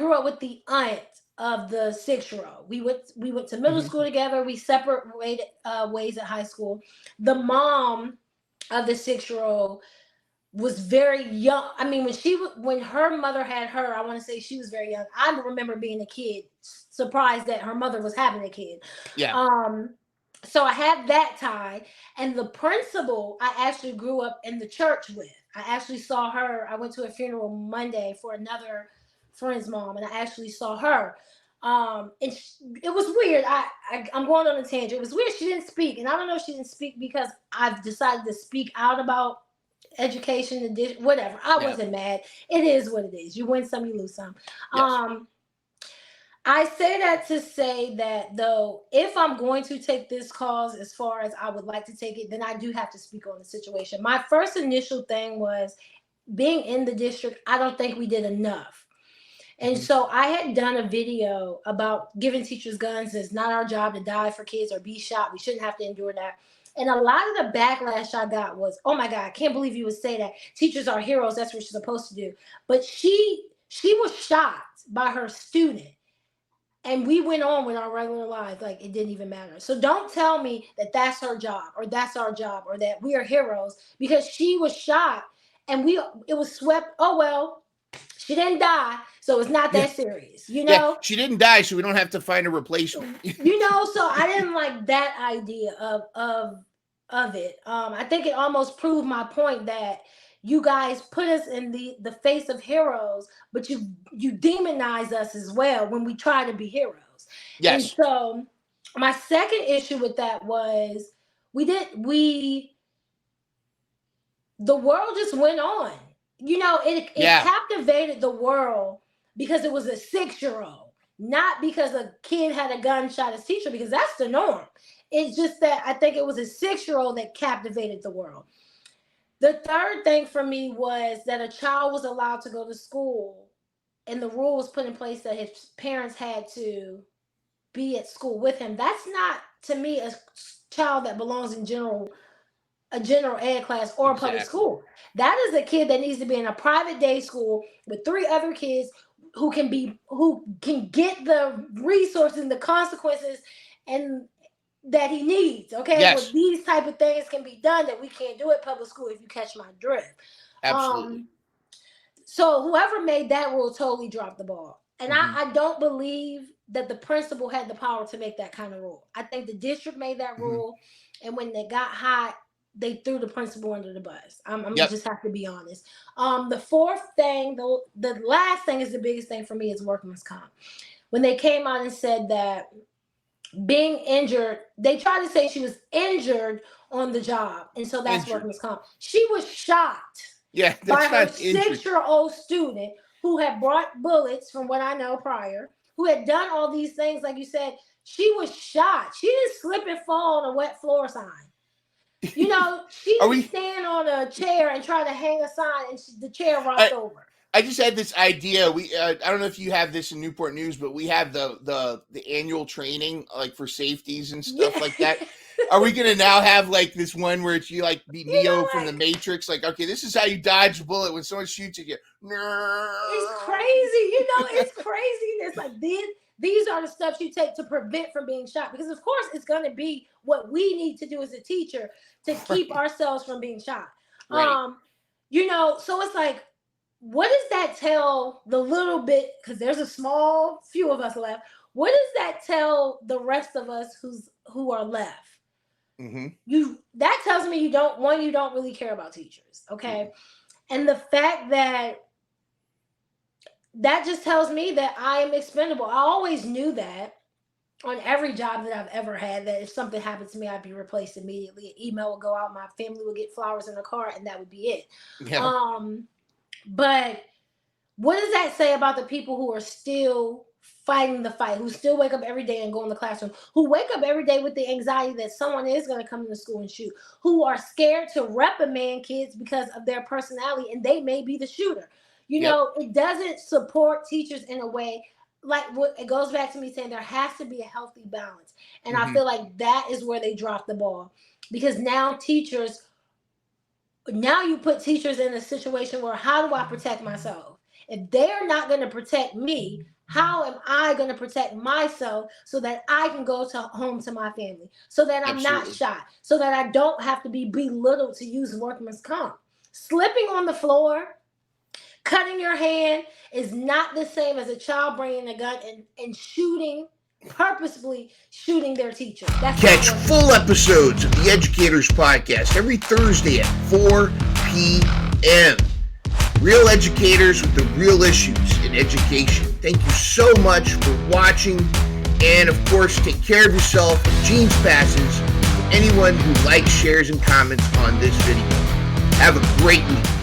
grew up with the aunt of the 6-year-old. We went to middle school together. We separated ways at high school. The mom of the 6-year-old was very young. I mean, when her mother had her, I want to say she was very young. I remember being a kid, surprised that her mother was having a kid. Yeah. So I had that tie, and the principal I actually grew up in the church with. I actually saw her. I went to a funeral Monday for another friend's mom, and I actually saw her. It was weird. I'm going on a tangent. It was weird. She didn't speak, and I don't know if she didn't speak because I've decided to speak out about education and whatever. I wasn't mad. It is what it is. You win some, you lose some. Yes. I say that to say that, though, if I'm going to take this cause as far as I would like to take it, then I do have to speak on the situation. My first initial thing was being in the district, I don't think we did enough. And so I had done a video about giving teachers guns. It's not our job to die for kids or be shot. We shouldn't have to endure that. And a lot of the backlash I got was, oh my God, I can't believe you would say that. Teachers are heroes. That's what you're supposed to do. But she was shot by her student. And we went on with our regular lives like it didn't even matter. So don't tell me that that's her job or that's our job or that we are heroes, because she was shot and it was swept. Oh, well, she didn't die, so it's not that serious, you know? Yeah, she didn't die, so we don't have to find a replacement. So I didn't like that idea of it. I think it almost proved my point that you guys put us in the face of heroes, but you demonize us as well when we try to be heroes. Yes. And so my second issue with that was the world just went on. It captivated the world because it was a 6-year-old, not because a kid had a gun, shot his teacher, because that's the norm. It's just that I think it was a 6-year-old that captivated the world. The third thing for me was that a child was allowed to go to school, and the rule was put in place that his parents had to be at school with him. That's not, to me, a child that belongs in a general ed class or a public school. That is a kid that needs to be in a private day school with 3 other kids who can get the resources and the consequences and that he needs. Okay. Yes. Well, these type of things can be done that we can't do at public school, if you catch my drift. Absolutely. So whoever made that rule totally dropped the ball. And I don't believe that the principal had the power to make that kind of rule. I think the district made that rule, and when they got hot, they threw the principal under the bus. I'm just have to be honest. The fourth thing, the last thing is the biggest thing for me, is workman's comp. When they came out and said that being injured, they tried to say she was injured on the job, and so that's workman's comp. She was shot by her 6-year-old student who had brought bullets, from what I know prior, who had done all these things. Like you said, she was shot. She didn't slip and fall on a wet floor sign. She didn't stand on a chair and try to hang a sign and the chair rocked over. I just had this idea. I don't know if you have this in Newport News, but we have the annual training like for safeties and stuff like that. Are we gonna now have like this one where it's you like be Neo from the Matrix? Like, okay, this is how you dodge a bullet when someone shoots at you. It's crazy, it's craziness. Like these are the steps you take to prevent from being shot, because of course it's gonna be what we need to do as a teacher to keep ourselves from being shot. Right. So it's like, what does that tell the little bit, because there's a small few of us left, what does that tell the rest of us who are left? That tells me you don't really care about teachers, okay? And the fact that just tells me that I am expendable. I always knew that on every job that I've ever had, that if something happened to me, I'd be replaced immediately. An email would go out, my family would get flowers in a car, and that would be it. Yeah. But what does that say about the people who are still fighting the fight, who still wake up every day and go in the classroom, who wake up every day with the anxiety that someone is going to come into school and shoot, who are scared to reprimand kids because of their personality and they may be the shooter? It doesn't support teachers in a way. Like, it goes back to me saying there has to be a healthy balance. And I feel like that is where they dropped the ball, because now you put teachers in a situation where, how do I protect myself? If they're not going to protect me, How am I going to protect myself so that I can go home to my family, so that I'm not Absolutely. shot, so that I don't have to be belittled to use workman's comp? Slipping on the floor, cutting your hand is not the same as a child bringing a gun and purposefully shooting their teacher. That's Catch not what full episodes of the Educators podcast every Thursday at 4 p.m. Real educators with the real issues in education. Thank you so much for watching. And of course, take care of yourself. Jeans passes for anyone who likes, shares, and comments on this video. Have a great week.